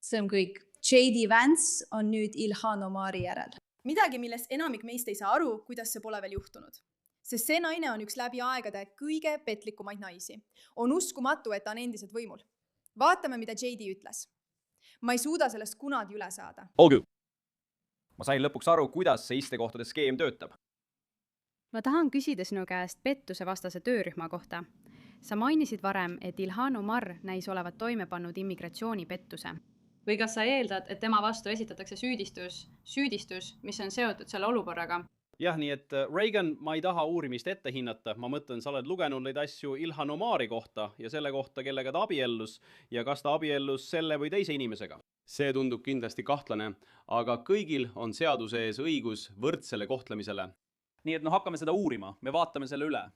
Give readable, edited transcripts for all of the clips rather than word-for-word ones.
See on kõik. J.D. Vance on nüüd Ilhan Omari järel. Midagi, millest enamik meist ei saa aru, kuidas see pole veel juhtunud. Sest see naine on üks läbi aegade kõige petlikumaid naisi. On uskumatu, et ta on endiselt võimul. Vaatame, mida J.D. ütles. Ma ei suuda sellest kunagi üle saada. Olgu. Ma sain lõpuks aru, kuidas see istekohtade skeem töötab. Ma tahan küsida sinu käest pettuse vastase töörühma kohta. Sa mainisid varem, et Ilhan Omar näis olevat toime pannud immigratsioonipettuse. Või kas sa eeldad, et tema vastu esitatakse süüdistus, mis on seotud selle olukorraga? Jah, nii et Reagan, ma ei taha uurimist ette hinnata. Ma mõtlen, sa oled lugenud neid asju Ilhan Omari kohta ja selle kohta, kellega ta abiellus ja kas ta abiellus selle või teise inimesega. See tundub kindlasti kahtlane, aga kõigil on seaduse ees õigus võrdsele kohtlemisele. Nii et hakkame seda uurima, me vaatame selle üle.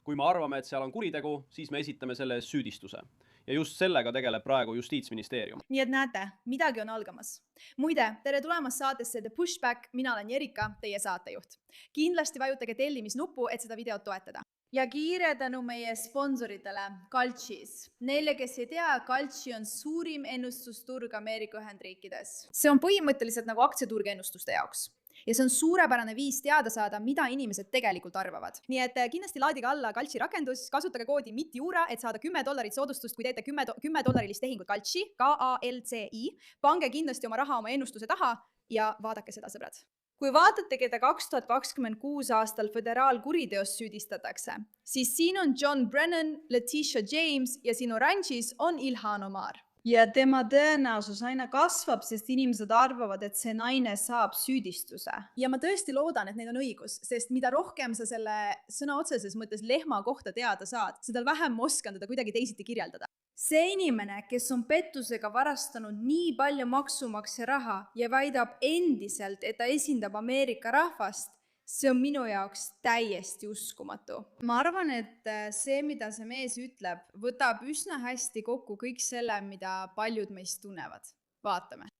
Kui me arvame, et seal on kuritegu, siis me esitame selle süüdistuse. Ja just sellega tegeleb praegu Justiitsministeerium. Nii et näete, midagi on algamas. Muide, tere tulemast saatesse The Pushback, mina olen Jerika, teie saatejuht. Kindlasti vajutage tellimisnuppu, et seda videot toetada. Ja kiire tänu meie sponsoritele Kaltšis. Neile, kes ei tea, Kaltši on suurim ennustusturg Ameerika Ühendriikides. See on põhimõtteliselt nagu aktsiaturg ennustuste jaoks. Ja see on suurepärane viis teada saada, mida inimesed tegelikult arvavad. Nii et kindlasti laadige alla Kaltši rakendus, kasutage koodi MITJURA, et saada $10 soodustust, kui teete $10 tehingut Kaltši, K-A-L-C-I. Pange kindlasti oma raha oma ennustuse taha ja vaadake seda, sõbrad. Kui vaatate, keda 2026 aastal föderaalkuriteos süüdistatakse, siis siin on John Brennan, Letitia James ja siin oranžis on Ilhan Omar. Ja tema tõenäosus aina kasvab, sest inimesed arvavad, et see naine saab süüdistuse. Ja ma tõesti loodan, et neil on õigus, sest mida rohkem sa selle sõna otseses mõttes lehma kohta teada saad, seda vähem oskan teda kuidagi teisiti kirjeldada. See inimene, kes on pettusega varastanud nii palju maksumaksja raha ja väidab endiselt, et ta esindab Ameerika rahvast, see on minu jaoks täiesti uskumatu. Ma arvan, et see, mida see mees ütleb, võtab üsna hästi kokku kõik selle, mida paljud meist tunnevad. Vaatame.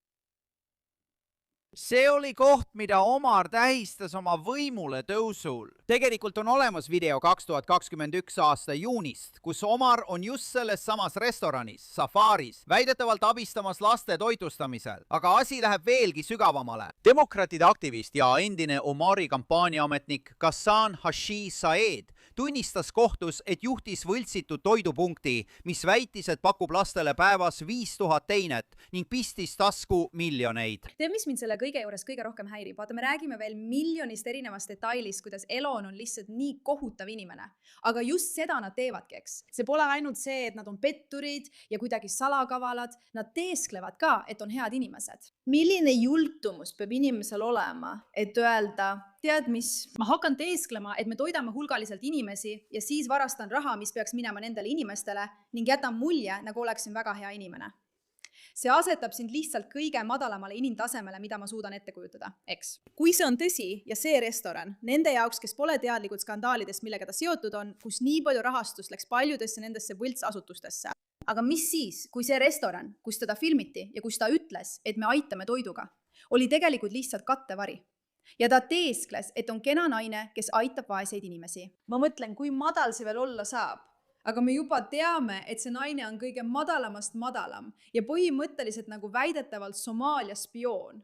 See oli koht, mida Omar tähistas oma võimule tõusul. Tegelikult on olemas video 2021 aasta juunist, kus Omar on just selles samas restoranis, Safaris, väidetavalt abistamas laste toitlustamisel. Aga asi läheb veelgi sügavamale. Demokraatide aktivist ja endine Omari kampaaniaametnik Ghassan Hashi Saeed tunnistas kohtus, et juhtis võltsitud toidupunkti, mis väitis, et pakub lastele päevas 5000 teinet ning pistis tasku miljoneid. Tead, mis mind selle kõige juures kõige rohkem häirib? Vaata, me räägime veel miljonist erinevast detailist, kuidas Elon on lihtsalt nii kohutav inimene. Aga just seda nad teevadki, eks. See pole ainult see, et nad on petturid ja kuidagi salakavalad. Nad teesklevad ka, et on head inimesed. Milline jultumus peab inimesel olema, et öelda, tead mis? Ma hakkan teesklema, et me toidame hulgaliselt inimesi ja siis varastan raha, mis peaks minema nendele inimestele ning jätan mulje, nagu oleksin väga hea inimene. See asetab sind lihtsalt kõige madalamale inimtasemele, mida ma suudan ette kujutada, eks. Kui see on tõsi ja see restoran, nende jaoks, kes pole teadlikud skandaalidest, millega ta seotud on, kus nii palju rahastust läks paljudesse nendesse võltsasutustesse. Aga mis siis, kui see restoran, kus teda filmiti ja kus ta ütles, et me aitame toiduga, oli tegelikult lihtsalt kattevari. Ja ta teeskles, et on kena naine, kes aitab vaeseid inimesi. Ma mõtlen, kui madal see veel olla saab. Aga me juba teame, et see naine on kõige madalamast madalam ja põhimõtteliselt nagu väidetavalt Somaalia spioon.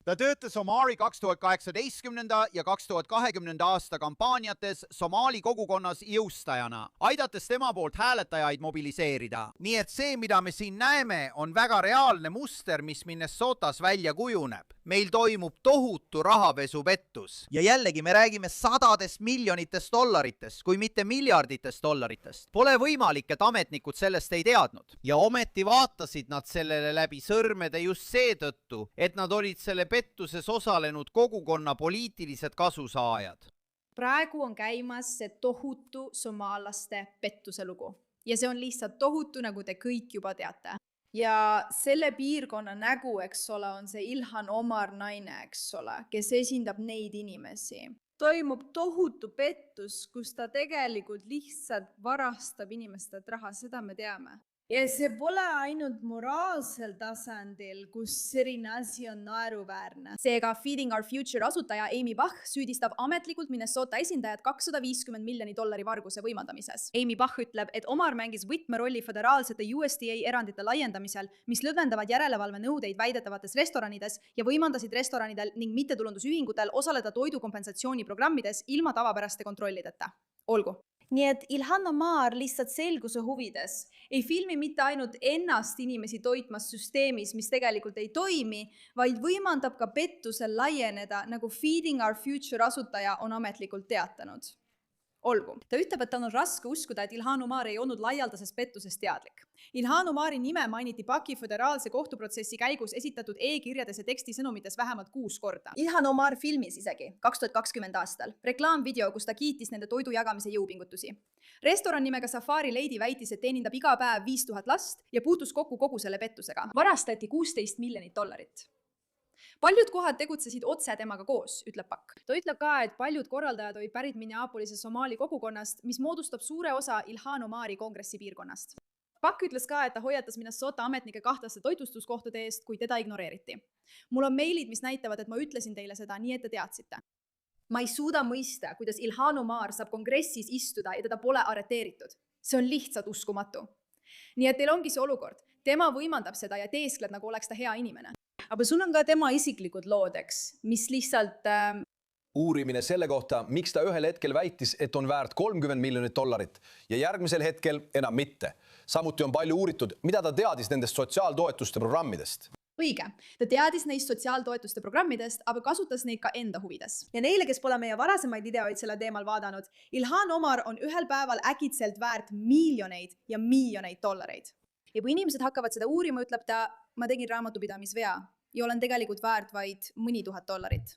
Ta töötas Omari 2018. ja 2020. aasta kampaaniates Somaali kogukonnas jõustajana, aidates tema poolt hääletajaid mobiliseerida. Nii et see, mida me siin näeme, on väga reaalne muster, mis Minnesotas välja kujuneb. Meil toimub tohutu rahapesupettus. Ja jällegi me räägime sadadest miljonitest dollaritest, kui mitte miljarditest dollaritest. Pole võimalik, et ametnikud sellest ei teadnud. Ja ometi vaatasid nad sellele läbi sõrmede just seetõttu, et nad olid selle pettuses osalenud kogukonna poliitilised kasusaajad. Praegu on käimas see tohutu somaalaste pettuse lugu. Ja see on lihtsalt tohutu, nagu te kõik juba teate. Ja selle piirkonna nägu, eks ole, on see Ilhan Omar naine, eks ole, kes esindab neid inimesi. Toimub tohutu pettus, kus ta tegelikult lihtsalt varastab inimestelt raha, seda me teame. ja see pole ainult moraalsel tasandil, kus selline asi on naeruväärne. Seega Feeding Our Future asutaja Amy Bach süüdistab ametlikult Minnesota esindajad $250 miljoni varguse võimaldamises. Amy Bach ütleb, et Omar mängis võtmerolli föderaalsete USDA erandite laiendamisel, mis lõdvendavad järelevalvenõudeid väidetavates restoranides ja võimaldasid restoranidel ning mittetulundusühingutel osaleda toidukompensatsiooniprogrammides ilma tavapäraste kontrollideta. Olgu. Nii et Ilhan Omar lihtsalt selguse huvides ei filmi mitte ainult ennast inimesi toitmas süsteemis, mis tegelikult ei toimi, vaid võimaldab ka pettusel laieneda, nagu Feeding Our Future asutaja on ametlikult teatanud. Olgu. Ta ütleb, et tal on raske uskuda, et Ilhan Omar ei olnud laialdasest pettusest teadlik. Ilhan Omari nime mainiti Baki föderaalse kohtuprotsessi käigus esitatud e-kirjades ja tekstisõnumites vähemalt 6 korda. Ilhan Omar filmis isegi 2020 aastal reklaamvideo, kus ta kiitis nende toidu jagamise jõupingutusi. Restoran nimega Safari Lady väitis, et teenindab iga päev 5000 last ja puutus kokku kogu selle pettusega. Varastati $16 miljonit. Paljud kohad tegutsesid otse temaga koos, ütleb Bak. Ta ütleb ka, et paljud korraldajad olid pärit Minneapolise somaali kogukonnast, mis moodustab suure osa Ilhan Omari kongressi piirkonnast. Bak ütles ka, et ta hoiatas Minnesota ametnike kahtlaste toitlustuskohtade eest, kui teda ignoreeriti. Mul on meilid, mis näitavad, et ma ütlesin teile seda, nii et te teadsite. Ma ei suuda mõista, kuidas Ilhan Omar saab kongressis istuda ja teda pole arreteeritud. See on lihtsalt uskumatu. Nii et teil ongi see olukord. Tema võimaldab seda ja teeskleb, nagu oleks ta hea inimene. Aga sul on ka tema isiklikud loodeks, mis lihtsalt... Uurimine selle kohta, miks ta ühel hetkel väitis, et on väärt $30 miljonit ja järgmisel hetkel enam mitte. Samuti on palju uuritud, mida ta teadis nendest sotsiaaltoetuste programmidest. Õige. Ta teadis neist sotsiaaltoetuste programmidest, aga kasutas neid ka enda huvides. Ja neile, kes pole meie varasemaid videoid selle teemal vaadanud, Ilhan Omar on ühel päeval äkitselt väärt miljoneid ja miljoneid dollareid. Ja kui inimesed hakkavad seda uurima, ütleb ta, ma tegin raamatupidamisvea ja olen tegelikult väärt vaid mõni $1000,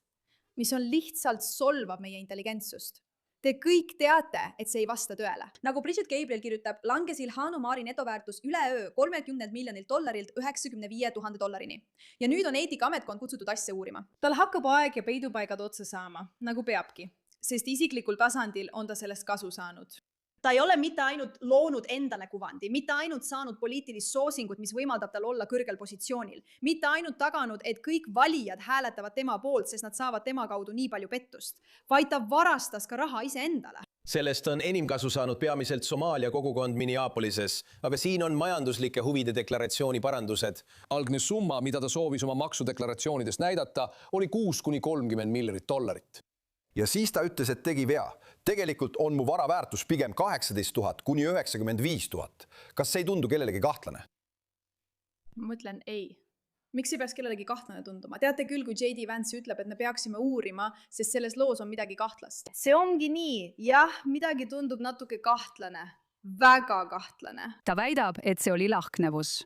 mis on lihtsalt solvab meie intelligentsust. Te kõik teate, et see ei vasta tõele. Nagu Bridget Gabriel kirjutab, langes Ilhan Omari netoväärtus üleöö $30 miljonit $95,000. Ja nüüd on eetikaametkond kutsutud asja uurima. Tal hakkab aeg ja peidupaigad otsa saama, nagu peabki, sest isiklikul tasandil on ta sellest kasu saanud. Ta ei ole mitte ainult loonud endale kuvandi, mitte ainult saanud poliitilist soosingut, mis võimaldab tal olla kõrgel positsioonil, mitte ainult taganud, et kõik valijad hääletavad tema poolt, sest nad saavad tema kaudu nii palju pettust, vaid ta varastas ka raha iseendale. Sellest on enim kasu saanud peamiselt Somaalia kogukond Minneapolises, aga siin on majanduslike huvide deklaratsiooni parandused. Algne summa, mida ta soovis oma maksudeklaratsioonidest näidata, oli $6–30 miljonit. Ja siis ta ütles, et tegi vea. Tegelikult on mu vara väärtus pigem 18 000 kuni 95 000. Kas see ei tundu kellelegi kahtlane? Ma mõtlen ei. Miks ei peaks kellelegi kahtlane tunduma? Teate küll, kui J.D. Vance ütleb, et me peaksime uurima, sest selles loos on midagi kahtlast. See ongi nii. Jah, midagi tundub natuke kahtlane. Väga kahtlane. Ta väidab, et see oli lahknevus.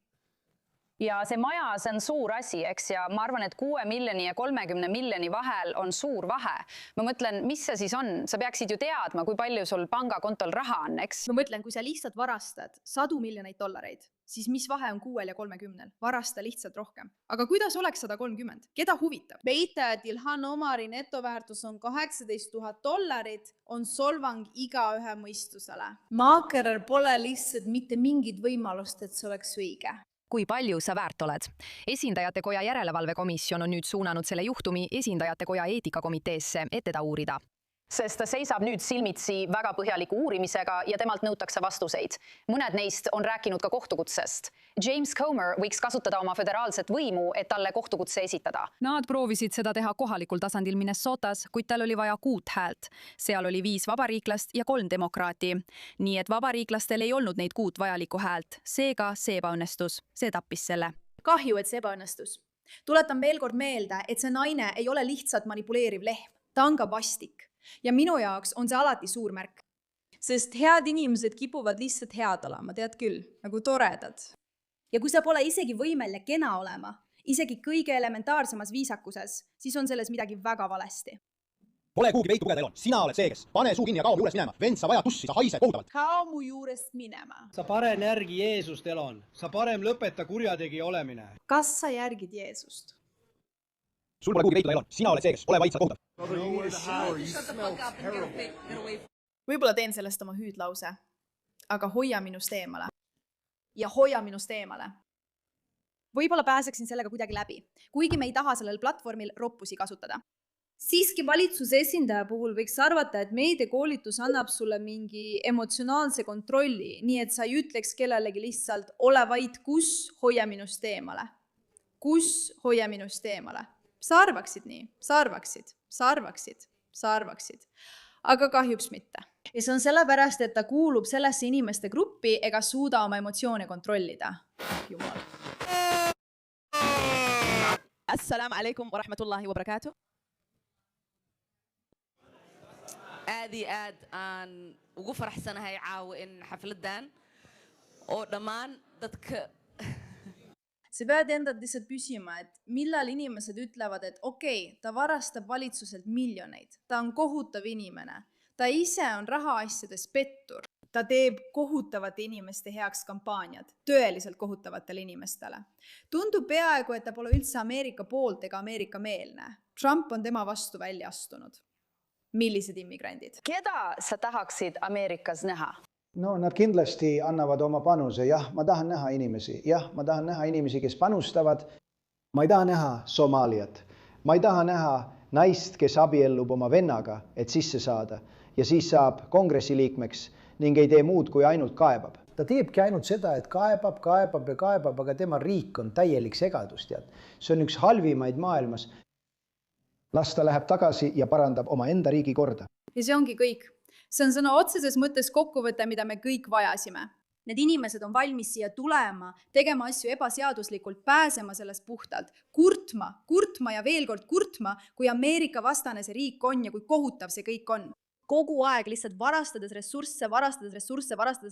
Ja see maja, see on suur asi, eks, ja ma arvan, et 6 miljoni ja 30 miljoni vahel on suur vahe. Ma mõtlen, mis see siis on? Sa peaksid ju teadma, kui palju sul pangakontol raha on, eks? Ma mõtlen, kui sa lihtsalt varastad $100 miljonit, siis mis vahe on 6 ja 30? Varasta lihtsalt rohkem. Aga kuidas oleks 130? Keda huvitab? Väita, et Ilhan Omari netoväärtus on $18 000, on solvang igaühe mõistusele. Maakerer pole lihtsalt mitte mingit võimalust, et see oleks õige. Kui palju sa väärt oled? Esindajate koja järelevalvekomisjon on nüüd suunanud selle juhtumi Esindajate koja eetikakomiteesse, et teda uurida. Sest ta seisab nüüd silmitsi väga põhjaliku uurimisega ja temalt nõutakse vastuseid. Mõned neist on rääkinud ka kohtukutsest. James Comer võiks kasutada oma föderaalset võimu, et talle kohtukutse esitada. Nad proovisid seda teha kohalikul tasandil Minnesotas, kuid tal oli vaja 6 häält. Seal oli 5 vabariiklast ja 3 demokraati. Nii et vabariiklastel ei olnud neid 6 vajalikku häält. Seega see ebaõnnestus. See tappis selle. Kahju, et see ebaõnnestus. Tuletan veel kord meelde, et see naine ei ole lihtsalt manipuleeriv lehm. Ta on ka vastik. Ja minu jaoks on see alati suur märk. Sest head inimesed kipuvad lihtsalt head olema, tead küll, nagu toredad. Ja kui sa pole isegi võimeline kena olema, isegi kõige elementaarsemas viisakuses, siis on selles midagi väga valesti. Pole kuhugi veitu lugeda, Elon. Sina oled see, kes pane suu kinni ja kao juurest minema. Vend, sa vajad tussi, sa haised kohutavalt. Kao mu juurest minema. Sa parem järgi Jeesust, Elon. Sa parem lõpeta kurjategi olemine. Kas sa järgid Jeesust? Sul pole kuhugi veitu, Elon. Sina oled see, kes ole vaid, sa kohutav. Võib-olla teen sellest oma hüüdlause, aga hoia minust eemale. ja hoia minust eemale. Võib-olla pääseksin sellega kuidagi läbi, kuigi me ei taha sellel platvormil roppusi kasutada. Siiski valitsuse esindaja puhul võiks arvata, et meediakoolitus annab sulle mingi emotsionaalse kontrolli, nii et sa ei ütleks kellelegi lihtsalt ole vaid, kus hoia minust eemale. Kus hoia minust eemale. Sa arvaksid nii, sa arvaksid. Aga kahjuks mitte. Ja see on sellepärast, et ta kuulub sellesse inimeste gruppi ega suuda oma emotsioone kontrollida. Jumal. Assalamu alaikum wa rahmatullahi wa barakatuh. aad iyo aad aan ugu faraxsanahay caawa in xafladan oo dhammaan dadka sa pead endad lihtsalt küsima, et millal inimesed ütlevad, et okei, ta varastab valitsuselt miljoneid, ta on kohutav inimene, ta ise on rahaasjades pettur, ta teeb kohutavate inimeste heaks kampaaniad, tõeliselt kohutavatele inimestele. Tundub peaaegu, et ta pole üldse Ameerika poolt ega Ameerika meelne. Trump on tema vastu välja astunud. Millised immigrandid? Keda sa tahaksid Ameerikas näha? No nad kindlasti annavad oma panuse. Jah, ma tahan näha inimesi. Jah, ma tahan näha inimesi, kes panustavad. Ma ei taha näha Somaaliat. Ma ei taha näha naist, kes abiellub oma vennaga, et sisse saada. Ja siis saab kongressi liikmeks ning ei tee muud, kui ainult kaebab. Ta teebki ainult seda, et kaebab, aga tema riik on täielik segadus. Tead. See on üks halvimaid maailmas. Las ta läheb tagasi ja parandab oma enda riigi korda. Ja see ongi kõik. See on sõna otseses mõttes kokkuvõte, mida me kõik vajasime. Need inimesed on valmis siia tulema, tegema asju ebaseaduslikult, pääsema sellest puhtalt, kurtma ja veel kord kurtma, kui Ameerika vastane see riik on ja kui kohutav see kõik on. Kogu aeg lihtsalt varastades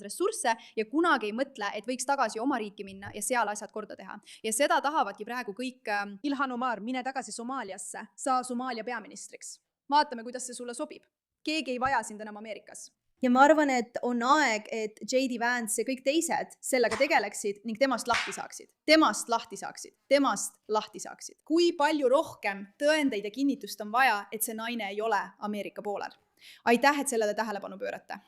ressursse ja kunagi ei mõtle, et võiks tagasi oma riiki minna ja seal asjad korda teha. Ja seda tahavadki praegu kõik Ilhan Omar, mine tagasi Somaaliasse, saa Somaalia peaministriks. Vaatame, kuidas see sulle sobib. Keegi ei vaja sind enam Ameerikas. Ja ma arvan, et on aeg, et J.D. Vance ja kõik teised sellega tegeleksid ning temast lahti saaksid. Kui palju rohkem tõendeid ja kinnitust on vaja, et see naine ei ole Ameerika poolel? Aitäh, et sellele tähelepanu pöörate.